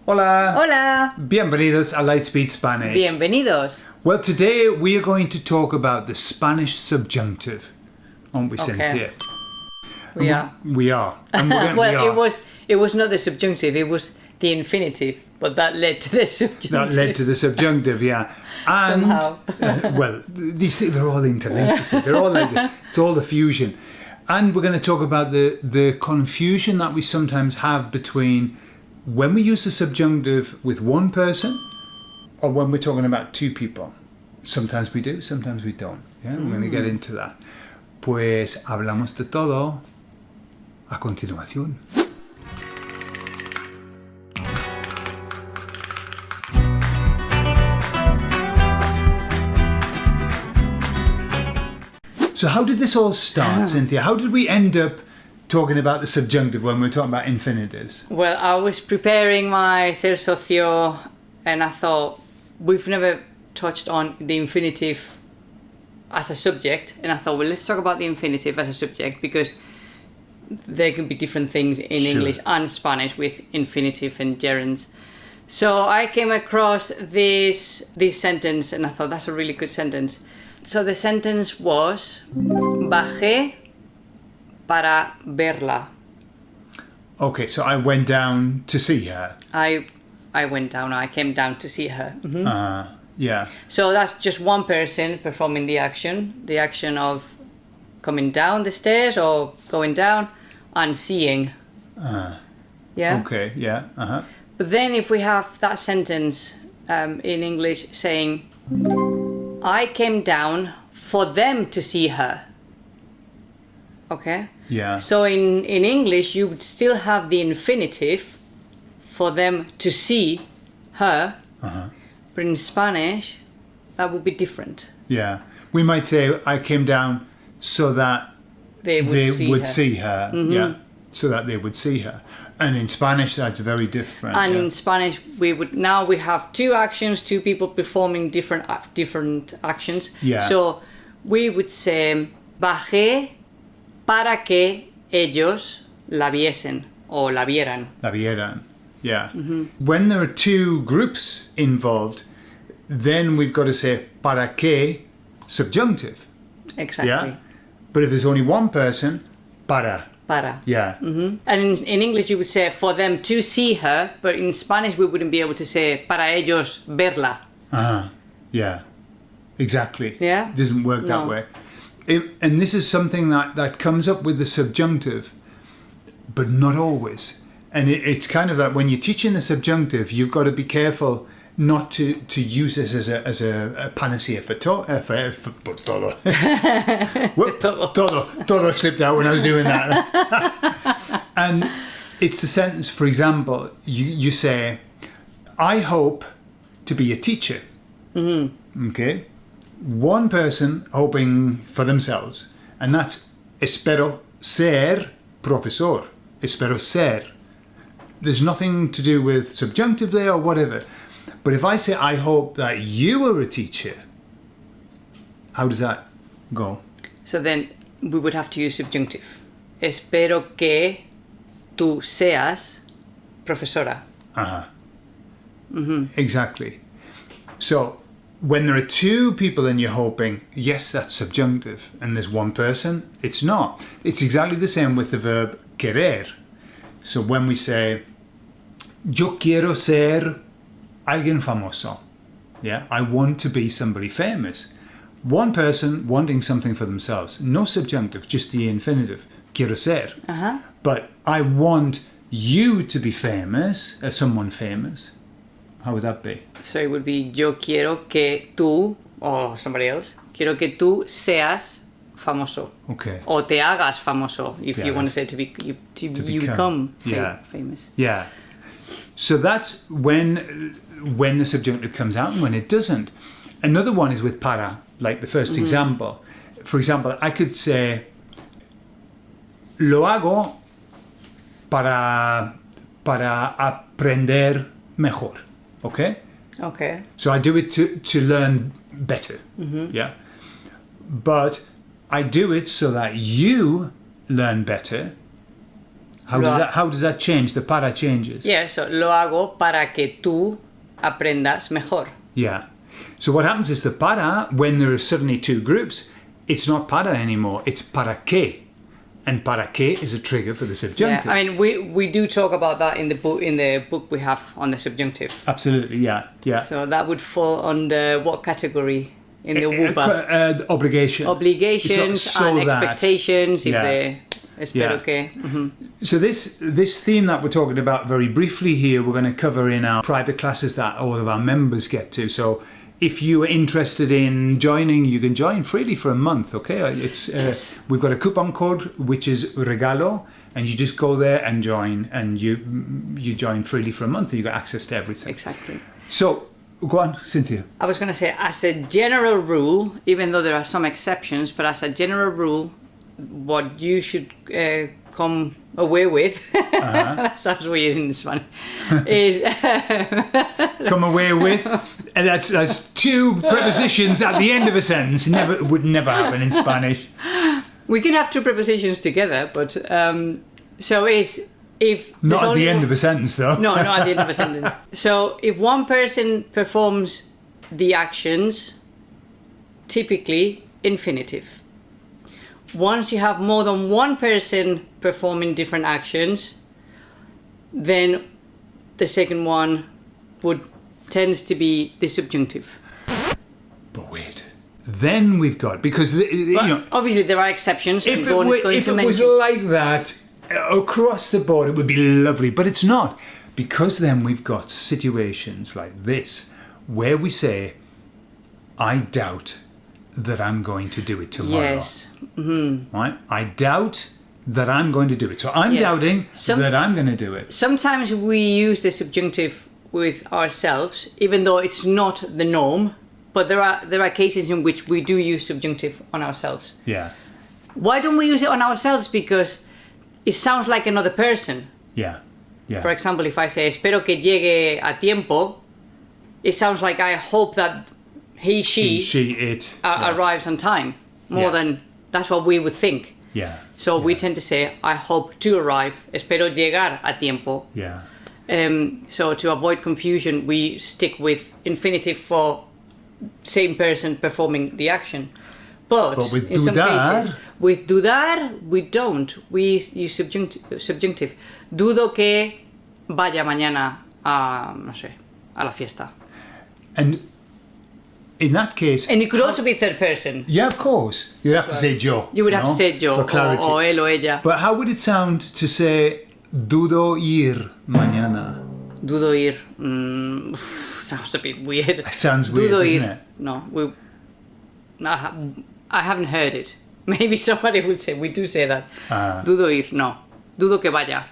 Hola. Hola. Bienvenidos a Lightspeed Spanish. Bienvenidos. Well, today we are going to talk about the Spanish subjunctive, aren't we, Cynthia? We are. We are. And we're gonna, Well, we are. it was not the subjunctive, it was the infinitive, but that led to the subjunctive. That led to the subjunctive, yeah. And, Somehow. well, these things, they're all interlinked, you see. They're all like this. It's all the fusion. And we're going to talk about the confusion that we sometimes have between when we use the subjunctive with one person or when we're talking about two people. Sometimes we do, sometimes we don't. Yeah, we're going to get into that. Pues hablamos de todo a continuación. So how did this all start, Cynthia? How did we end up talking about the subjunctive when we were talking about infinitives? Well, I was preparing my ser socio and I thought, we've never touched on the infinitive as a subject. And I thought, well, let's talk about the infinitive as a subject because there can be different things in English and Spanish with infinitive and gerunds. So I came across this sentence and I thought, that's a really good sentence. So the sentence was, bajé para verla. Okay, so I went down to see her. I came down to see her. Mm-hmm. Yeah. So that's just one person performing the action of coming down the stairs or going down and seeing. Yeah. Okay, yeah. Uh-huh. But then if we have that sentence in English saying, I came down for them to see her. Okay? Yeah. So in English, you would still have the infinitive for them to see her. Uh-huh. But in Spanish, that would be different. Yeah. We might say, I came down so that They would see her. Mm-hmm. Yeah. So that they would see her. And in Spanish, that's very different. And in Spanish, we have two actions, two people performing different actions. Yeah. So we would say, bajé para que ellos la viesen o la vieran. La vieran. Yeah. Mm-hmm. When there are two groups involved, then we've got to say para que subjunctive. Exactly. Yeah. But if there's only one person, para. Para. Yeah. Mm-hmm. And in English you would say for them to see her, but in Spanish we wouldn't be able to say para ellos verla. Yeah. Exactly. Yeah. It doesn't work that way. And this is something that comes up with the subjunctive, but not always. And it's kind of like when you're teaching the subjunctive, you've got to be careful not to use this as a panacea for todo. Todo slipped out when I was doing that. And it's a sentence, for example, you say, I hope to be a teacher. Mm-hmm. Okay? One person hoping for themselves. And that's espero ser profesor. Espero ser. There's nothing to do with subjunctive there or whatever. But if I say, I hope that you are a teacher, how does that go? So then we would have to use subjunctive. Espero que tú seas profesora. Mm-hmm. Exactly. So when there are two people and you're hoping, yes, that's subjunctive, and there's one person, it's not. It's exactly the same with the verb querer. So when we say, yo quiero ser alguien famoso. Yeah, I want to be somebody famous. One person wanting something for themselves. No subjunctive, just the infinitive. Quiero ser. Uh-huh. But I want you to be famous, someone famous. How would that be? So it would be yo quiero que tú, or somebody else, quiero que tú seas famoso. Okay. O te hagas famoso, if you want to say to become famous. Yeah. So that's when the subjunctive comes out and when it doesn't. Another one is with para, like the first example. For example, I could say, lo hago para aprender mejor. Okay? Okay. So I do it to learn better. Mm-hmm. Yeah. But I do it so that you learn better How does that change? The para changes. Yeah, so lo hago para que tú aprendas mejor. Yeah. So what happens is the para, when there are suddenly two groups, it's not para anymore, it's para que. And para que is a trigger for the subjunctive. Yeah, I mean, we do talk about that in the book we have on the subjunctive. Absolutely, yeah. So that would fall under what category in the WUPA? Obligation. Obligations So and that, expectations. yeah. Espero que. Mm-hmm. So this theme that we're talking about very briefly here, we're going to cover in our private classes that all of our members get to. So if you are interested in joining, you can join freely for a month, okay? Yes. We've got a coupon code, which is regalo, and you just go there and join, and you join freely for a month, and you got access to everything. Exactly. So, go on, Cynthia. I was going to say, as a general rule, even though there are some exceptions, but as a general rule, what you should come away with, that sounds weird in Spanish, is... come away with, and that's two prepositions at the end of a sentence. Would never happen in Spanish. We can have two prepositions together, but so is if not at the end of a sentence, though. No, not at the end of a sentence. So if one person performs the actions, typically infinitive. Once you have more than one person performing different actions, then the second one tends to be the subjunctive. But wait, then we've got, because obviously there are exceptions. If it was like that across the board, it would be lovely, but it's not, because then we've got situations like this where we say, I doubt that I'm going to do it tomorrow. Yes. Mm-hmm. Right? I doubt that I'm going to do it. So I'm doubting that I'm going to do it. Sometimes we use the subjunctive with ourselves, even though it's not the norm. But there are cases in which we do use subjunctive on ourselves. Yeah. Why don't we use it on ourselves? Because it sounds like another person. Yeah. Yeah. For example, if I say espero que llegue a tiempo, it sounds like I hope that it arrives on time. More than that's what we would think. Yeah. So we tend to say I hope to arrive. Espero llegar a tiempo. Yeah. So to avoid confusion, we stick with infinitive for same person performing the action. But with in some dudar, cases, with dudar, we don't. We use subjunctive. Dudo que vaya mañana a la fiesta. And in that case... And it could also be third person. Yeah, of course. You'd have to say yo. You would have to say yo, for clarity. or él o ella. But how would it sound to say dudo ir mañana? Dudo ir. Sounds a bit weird. It sounds weird, doesn't it? No, I haven't heard it. Maybe somebody would say, we do say that. Dudo ir, no. Dudo que vaya.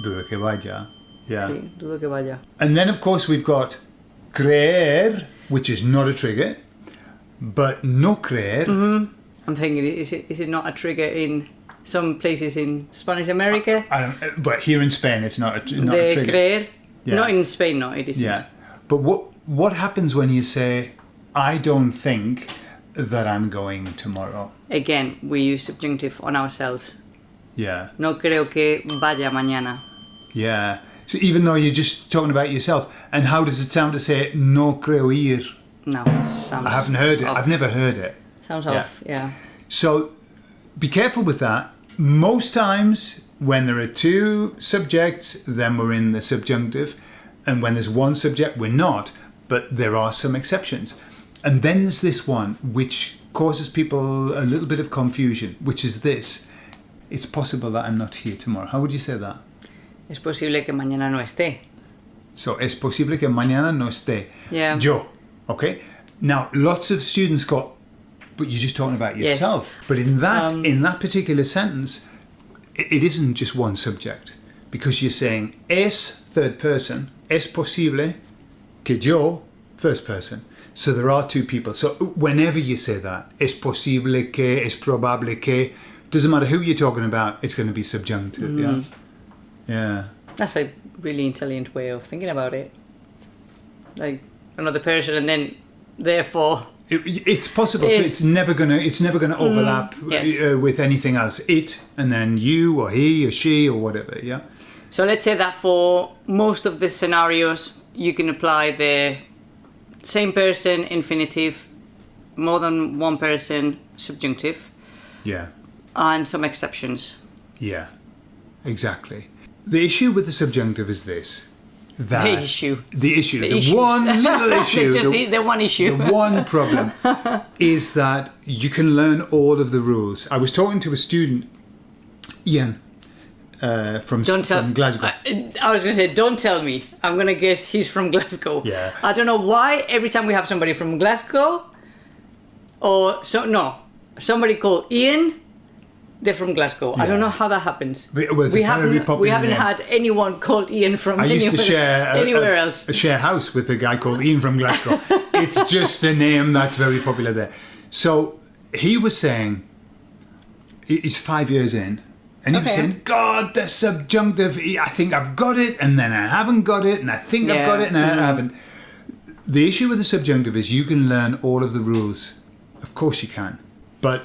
Dudo que vaya, yeah. Sí, dudo que vaya. And then, of course, we've got creer, which is not a trigger, but no creer. Mm-hmm. I'm thinking, is it not a trigger in some places in Spanish America? But here in Spain, it's not a trigger. Creer. Yeah. Not in Spain, no, it isn't. Yeah. But what happens when you say, I don't think that I'm going tomorrow? Again, we use subjunctive on ourselves. Yeah. No creo que vaya mañana. Yeah. So even though you're just talking about yourself, and how does it sound to say no creo ir? No, sounds I haven't heard it. off. I've never heard it. Sounds off, yeah. So be careful with that. Most times when there are two subjects, then we're in the subjunctive, and when there's one subject, we're not. But there are some exceptions. And then there's this one which causes people a little bit of confusion, which is this. It's possible that I'm not here tomorrow. How would you say that? Es posible que mañana no esté. So, es posible que mañana no esté. Yeah. Yo. Okay? Now, lots of students go, but you're just talking about yourself. Yes. But in that particular sentence, it isn't just one subject. Because you're saying, es third person, es posible que yo first person. So there are two people. So whenever you say that, es posible que, es probable que, doesn't matter who you're talking about, it's going to be subjunctive. Yeah. Yeah. That's a really intelligent way of thinking about it. Like another person, and then therefore It's possible. It's never gonna overlap with anything else. It and then you or he or she or whatever. Yeah. So let's say that for most of the scenarios, you can apply the same person infinitive, more than one person subjunctive. Yeah. And some exceptions. Yeah. Exactly. The issue with the subjunctive is this. The one little issue. the one issue. The one problem is that you can learn all of the rules. I was talking to a student, Ian, from Glasgow. I was going to say, don't tell me. I'm going to guess he's from Glasgow. Yeah. I don't know why every time we have somebody from Glasgow, somebody called Ian, they're from Glasgow. Yeah. I don't know how that happens. Well, we haven't had anyone called Ian from anywhere else. I share a house with a guy called Ian from Glasgow. It's just a name that's very popular there. So he was saying, he's 5 years in, and he was saying, God, the subjunctive, I think I've got it, and then I haven't got it, and I think I've got it, and I haven't. The issue with the subjunctive is you can learn all of the rules. Of course you can. But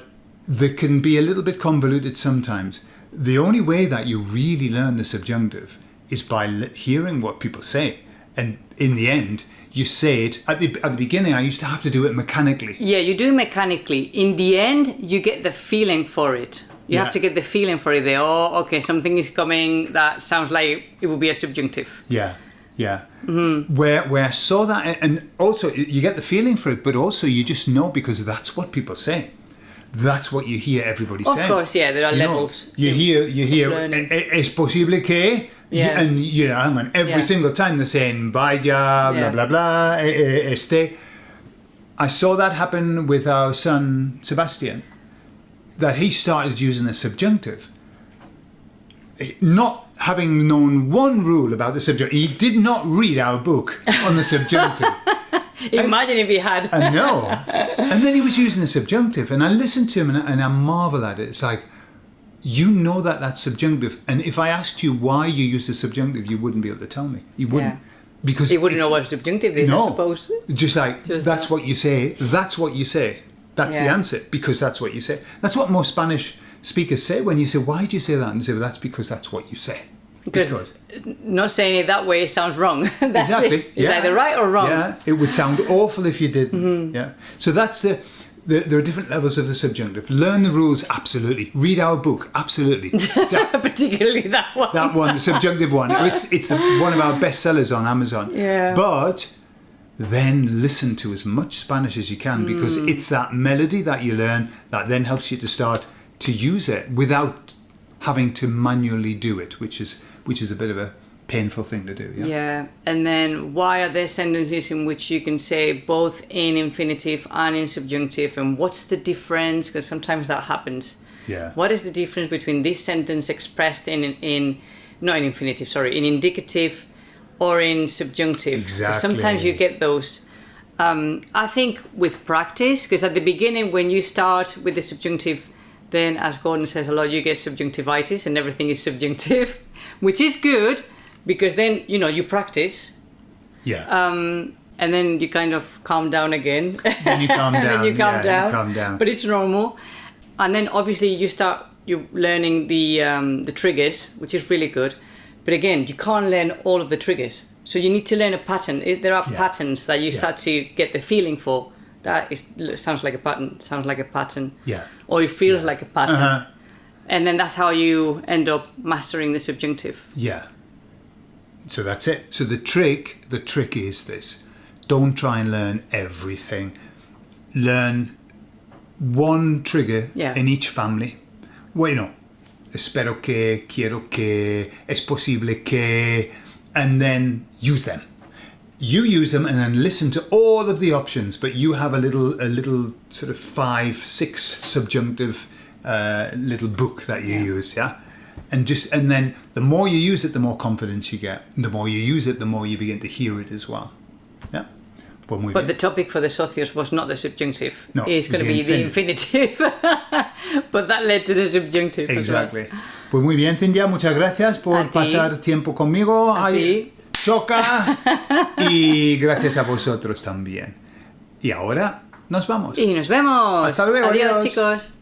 they can be a little bit convoluted sometimes. The only way that you really learn the subjunctive is by hearing what people say. And in the end, you say it. At the beginning, I used to have to do it mechanically. Yeah, you do it mechanically. In the end, you get the feeling for it. You have to get the feeling for it. Something is coming that sounds like it would be a subjunctive. Yeah. Yeah. Mm-hmm. Where I saw that, and also you get the feeling for it, but also you just know because that's what people say. That's what you hear everybody saying. Of course, yeah, there are levels. You hear, es posible que, and hang on, every single time they're saying, vaya, blah, blah, blah, este. I saw that happen with our son, Sebastian, that he started using the subjunctive. Not having known one rule about the subjunctive. He did not read our book on the subjunctive. Imagine if he had. I know. And then he was using the subjunctive, and I listened to him and I marvel at it. It's like, you know that's subjunctive. And if I asked you why you use the subjunctive, you wouldn't be able to tell me. You wouldn't. Because you wouldn't know what subjunctive is, I suppose. Just like, that's what you say. That's what you say. That's the answer, because that's what you say. That's what most Spanish speakers say when you say, why do you say that? And they say, well, that's because that's what you say. Because not saying it that way sounds wrong. Exactly. It's either right or wrong. Yeah, it would sound awful if you didn't. Mm-hmm. Yeah. So that's there are different levels of the subjunctive. Learn the rules, absolutely. Read our book, absolutely. Particularly that one. That one, the subjunctive one. It's one of our bestsellers on Amazon. Yeah. But then listen to as much Spanish as you can, because it's that melody that you learn that then helps you to start to use it without having to manually do it, which is a bit of a painful thing to do. Yeah. And then why are there sentences in which you can say both in infinitive and in subjunctive, and what's the difference? Because sometimes that happens. Yeah. What is the difference between this sentence expressed in indicative or in subjunctive? Exactly. Sometimes you get those. I think with practice, because at the beginning when you start with the subjunctive, then as Gordon says a lot, you get subjunctivitis and everything is subjunctive, which is good because then, you practice. Yeah. And then you kind of calm down again. Then you calm down. You calm down. But it's normal. And then obviously you're learning the triggers, which is really good. But again, you can't learn all of the triggers. So you need to learn a pattern. There are patterns that you start to get the feeling for. Sounds like a pattern. Yeah. Or it feels like a pattern. Uh-huh. And then that's how you end up mastering the subjunctive. Yeah. So that's it. So the trick is this. Don't try and learn everything. Learn one trigger in each family. Well, espero que, quiero que, es posible que, and then use them. You use them and then listen to all of the options, but you have a little sort of 5-6 subjunctive little book that you use, and then the more you use it, the more confidence you get. And the more you use it, the more you begin to hear it as well. Yeah. But the topic for the socios was not the subjunctive. No, it's going to be the infinitive. But that led to the subjunctive. Exactly. Pues muy bien, Cintia, muchas gracias por pasar tiempo conmigo. A ti. Choca. Y gracias a vosotros también. Y ahora nos vamos. Y nos vemos. Hasta luego, Adiós, adiós. chicos.